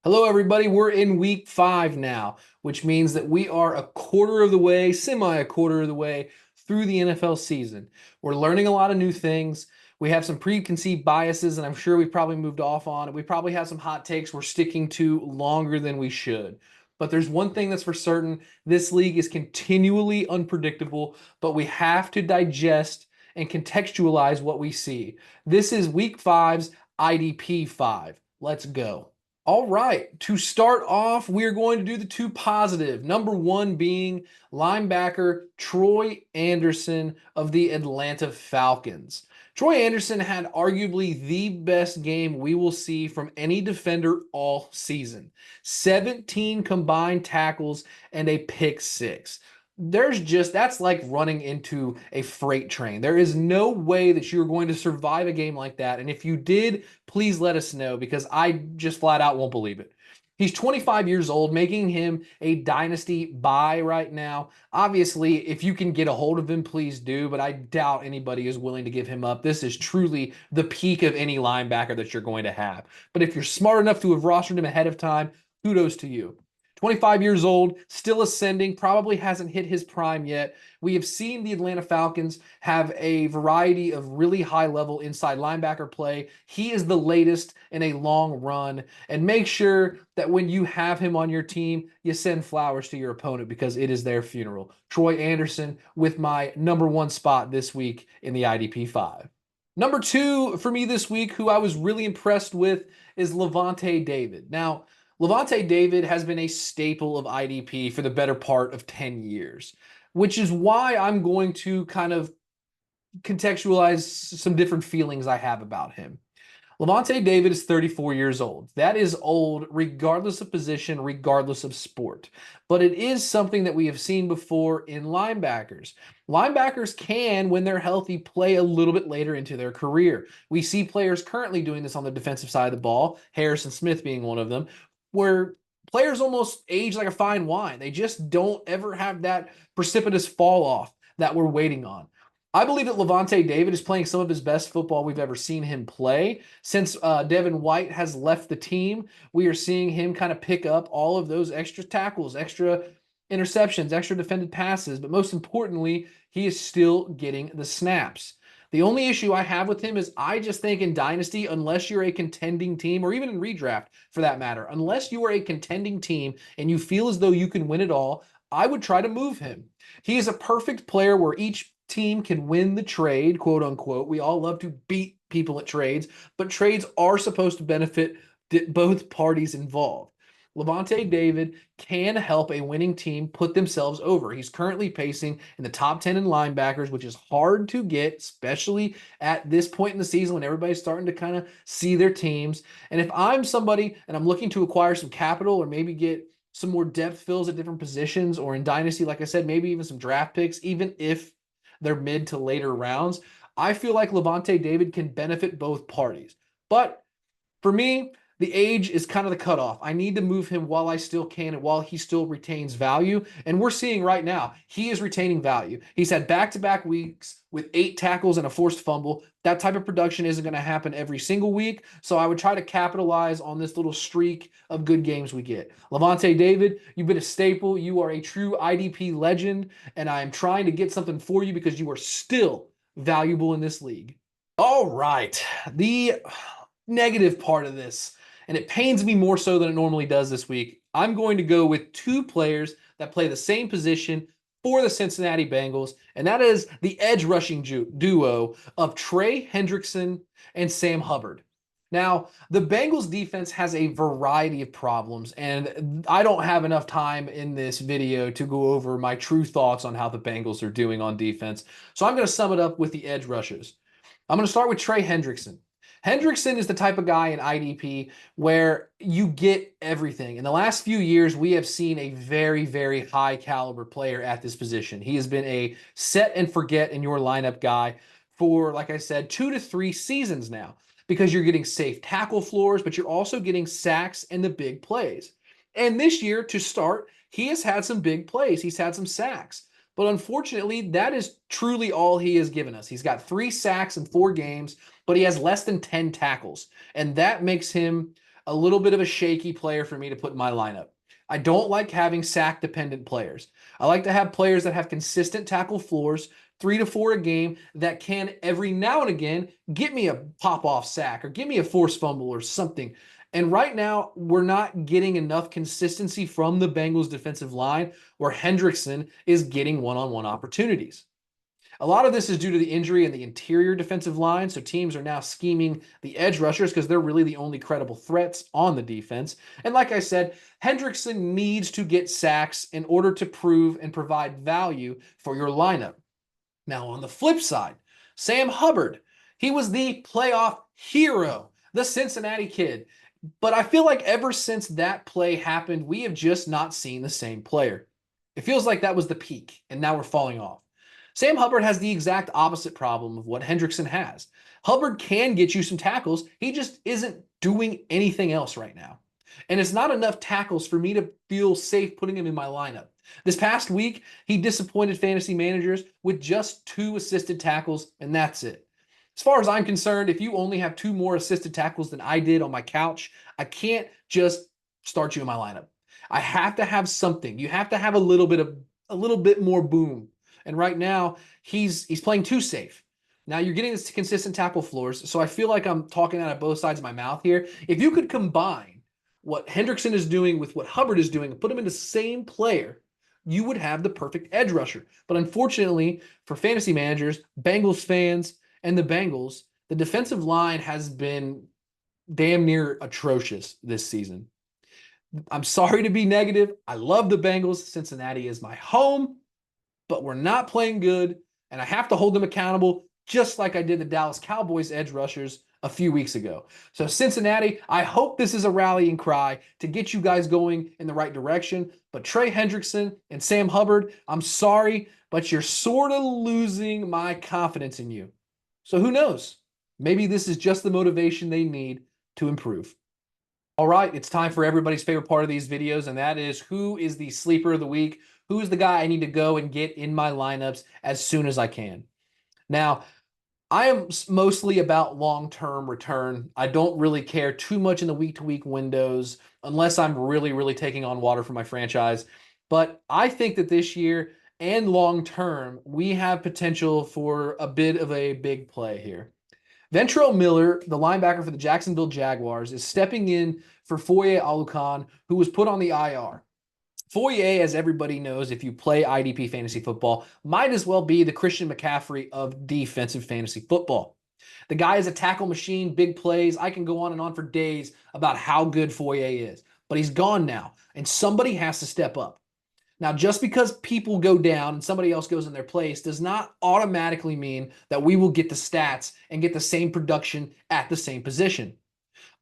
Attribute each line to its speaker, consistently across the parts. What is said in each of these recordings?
Speaker 1: Hello, everybody. We're in week 5 now, which means that we are a quarter of the way, semi a quarter of the way through the NFL season. We're learning a lot of new things. We have some preconceived biases, and I'm sure we've probably moved off on it. We probably have some hot takes we're sticking to longer than we should. But there's one thing that's for certain: this league is continually unpredictable, but we have to digest and contextualize what we see. This is week 5's IDP 5. Let's go. All right. To start off, we are going to do the two positive. Number one being linebacker Troy Anderson of the Atlanta Falcons. Troy Anderson had arguably the best game we will see from any defender all season. 17 combined tackles and a pick six. That's like running into a freight train. There is no way that you're going to survive a game like that. And if you did, please let us know because I just flat out won't believe it. He's 25 years old, making him a dynasty buy right now. Obviously, if you can get a hold of him, please do, but I doubt anybody is willing to give him up. This is truly the peak of any linebacker that you're going to have. But if you're smart enough to have rostered him ahead of time, kudos to you. 25 years old, still ascending, probably hasn't hit his prime yet. We have seen the Atlanta Falcons have a variety of really high level inside linebacker play. He is the latest in a long run. And make sure that when you have him on your team, you send flowers to your opponent because it is their funeral. Troy Anderson with my number one spot this week in the IDP 5. Number two for me this week, who I was really impressed with, is Levante David. Now, Levante David has been a staple of IDP for the better part of 10 years, which is why I'm going to kind of contextualize some different feelings I have about him. Levante David is 34 years old. That is old regardless of position, regardless of sport. But it is something that we have seen before in linebackers. Linebackers can, when they're healthy, play a little bit later into their career. We see players currently doing this on the defensive side of the ball, Harrison Smith being one of them, where players almost age like a fine wine. They just don't ever have that precipitous fall off that we're waiting on. I believe that Levante David is playing some of his best football we've ever seen him play. Since Devin White has left the team, we are seeing him kind of pick up all of those extra tackles, extra interceptions, extra defended passes, but most importantly, he is still getting the snaps. The only issue I have with him is I just think in Dynasty, unless you're a contending team, or even in redraft for that matter, unless you are a contending team and you feel as though you can win it all, I would try to move him. He is a perfect player where each team can win the trade, quote unquote. We all love to beat people at trades, but trades are supposed to benefit both parties involved. Levante David can help a winning team put themselves over. He's currently pacing in the top 10 in linebackers, which is hard to get, especially at this point in the season when everybody's starting to kind of see their teams. And if I'm somebody and I'm looking to acquire some capital or maybe get some more depth fills at different positions, or in Dynasty, like I said, maybe even some draft picks, even if they're mid to later rounds, I feel like Levante David can benefit both parties. But for me, the age is kind of the cutoff. I need to move him while I still can and while he still retains value. And we're seeing right now, he is retaining value. He's had back-to-back weeks with 8 tackles and a forced fumble. That type of production isn't going to happen every single week. So I would try to capitalize on this little streak of good games we get. Levante David, you've been a staple. You are a true IDP legend. And I am trying to get something for you because you are still valuable in this league. All right. The negative part of this, and it pains me more so than it normally does this week. I'm going to go with 2 players that play the same position for the Cincinnati Bengals, and that is the edge rushing duo of Trey Hendrickson and Sam Hubbard. Now, the Bengals defense has a variety of problems, and I don't have enough time in this video to go over my true thoughts on how the Bengals are doing on defense. So I'm going to sum it up with the edge rushers. I'm going to start with Trey Hendrickson. Hendrickson is the type of guy in IDP where you get everything. In the last few years, we have seen a very, very high caliber player at this position. He has been a set and forget in your lineup guy for, like I said, 2 to 3 seasons now because you're getting safe tackle floors, but you're also getting sacks and the big plays. And this year, to start, he has had some big plays. He's had some sacks. But unfortunately, that is truly all he has given us. He's got 3 sacks in 4 games, but he has less than 10 tackles. And that makes him a little bit of a shaky player for me to put in my lineup. I don't like having sack dependent players. I like to have players that have consistent tackle floors, 3 to 4 a game, that can every now and again get me a pop off sack or give me a forced fumble or something. And right now, we're not getting enough consistency from the Bengals defensive line where Hendrickson is getting one-on-one opportunities. A lot of this is due to the injury in the interior defensive line. So teams are now scheming the edge rushers because they're really the only credible threats on the defense. And like I said, Hendrickson needs to get sacks in order to prove and provide value for your lineup. Now, on the flip side, Sam Hubbard, he was the playoff hero, the Cincinnati kid. But I feel like ever since that play happened, we have just not seen the same player. It feels like that was the peak, and now we're falling off. Sam Hubbard has the exact opposite problem of what Hendrickson has. Hubbard can get you some tackles. He just isn't doing anything else right now. And it's not enough tackles for me to feel safe putting him in my lineup. This past week, he disappointed fantasy managers with just 2 assisted tackles, and that's it. As far as I'm concerned, if you only have 2 more assisted tackles than I did on my couch, I can't just start you in my lineup. I have to have something. You have to have a little bit more boom. And right now, he's playing too safe. Now you're getting this consistent tackle floors, so I feel like I'm talking out of both sides of my mouth here. If you could combine what Hendrickson is doing with what Hubbard is doing and put them in the same player, you would have the perfect edge rusher. But unfortunately, for fantasy managers, Bengals fans, and the Bengals, the defensive line has been damn near atrocious this season. I'm sorry to be negative. I love the Bengals. Cincinnati is my home, but we're not playing good, and I have to hold them accountable just like I did the Dallas Cowboys edge rushers a few weeks ago. So Cincinnati, I hope this is a rallying cry to get you guys going in the right direction. But Trey Hendrickson and Sam Hubbard, I'm sorry, but you're sort of losing my confidence in you. So who knows? Maybe this is just the motivation they need to improve. All right, it's time for everybody's favorite part of these videos, and that is who is the sleeper of the week? Who is the guy I need to go and get in my lineups as soon as I can? Now, I am mostly about long-term return. I don't really care too much in the week-to-week windows unless I'm really, really taking on water for my franchise. But I think that this year and long-term, we have potential for a bit of a big play here. Ventrell Miller, the linebacker for the Jacksonville Jaguars, is stepping in for Foye Oluokun, who was put on the IR. Foye, as everybody knows, if you play IDP fantasy football, might as well be the Christian McCaffrey of defensive fantasy football. The guy is a tackle machine, big plays. I can go on and on for days about how good Foye is, but he's gone now, and somebody has to step up. Now, just because people go down and somebody else goes in their place does not automatically mean that we will get the stats and get the same production at the same position.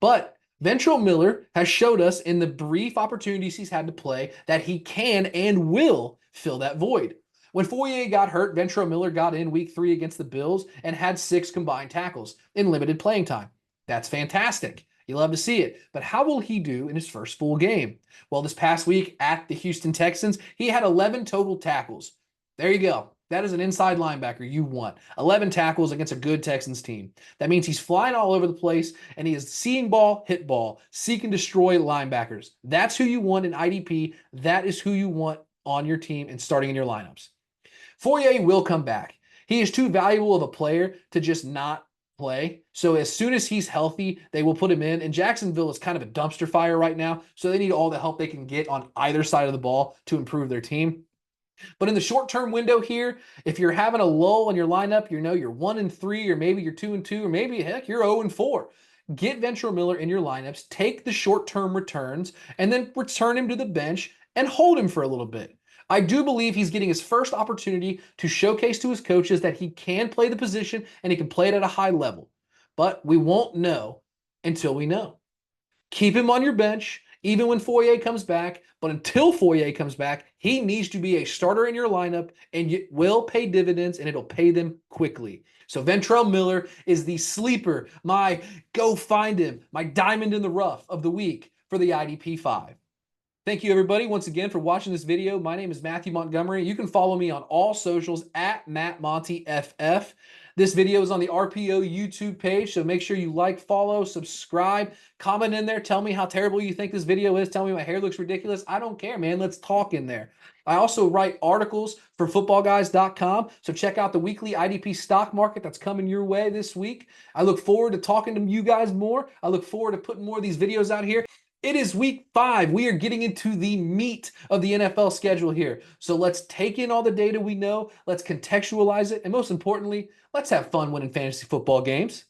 Speaker 1: But Ventrell Miller has showed us in the brief opportunities he's had to play that he can and will fill that void. When Foye got hurt, Ventrell Miller got in week 3 against the Bills and had 6 combined tackles in limited playing time. That's fantastic. You love to see it. But how will he do in his first full game? Well, this past week at the Houston Texans, he had 11 total tackles. There you go. That is an inside linebacker you want. 11 tackles against a good Texans team. That means he's flying all over the place, and he is seeing ball, hit ball, seek and destroy linebackers. That's who you want in IDP. That is who you want on your team and starting in your lineups. Foye will come back. He is too valuable of a player to just not play. So as soon as he's healthy, they will put him in. And Jacksonville is kind of a dumpster fire right now, so they need all the help they can get on either side of the ball to improve their team. But in the short-term window here, if you're having a lull in your lineup, you're 1-3, or maybe you're 2-2, or maybe heck, you're 0-4. Get Ventrell Miller in your lineups, take the short-term returns, and then return him to the bench and hold him for a little bit. I do believe he's getting his first opportunity to showcase to his coaches that he can play the position and he can play it at a high level. But we won't know until we know. Keep him on your bench, even when Foye comes back. But until Foye comes back, he needs to be a starter in your lineup, and it will pay dividends, and it'll pay them quickly. So Ventrell Miller is the sleeper, my go find him, my diamond in the rough of the week for the IDP 5. Thank you, everybody, once again for watching this video. My name is Matthew Montgomery. You can follow me on all socials at MattMontyFF. This video is on the RPO YouTube page, so make sure you like, follow, subscribe, comment in there. Tell me how terrible you think this video is. Tell me my hair looks ridiculous. I don't care, man. Let's talk in there. I also write articles for footballguys.com, so check out the weekly IDP stock market that's coming your way this week. I look forward to talking to you guys more. I look forward to putting more of these videos out here. It is week 5. We are getting into the meat of the NFL schedule here. So let's take in all the data we know, let's contextualize it, and most importantly, let's have fun winning fantasy football games.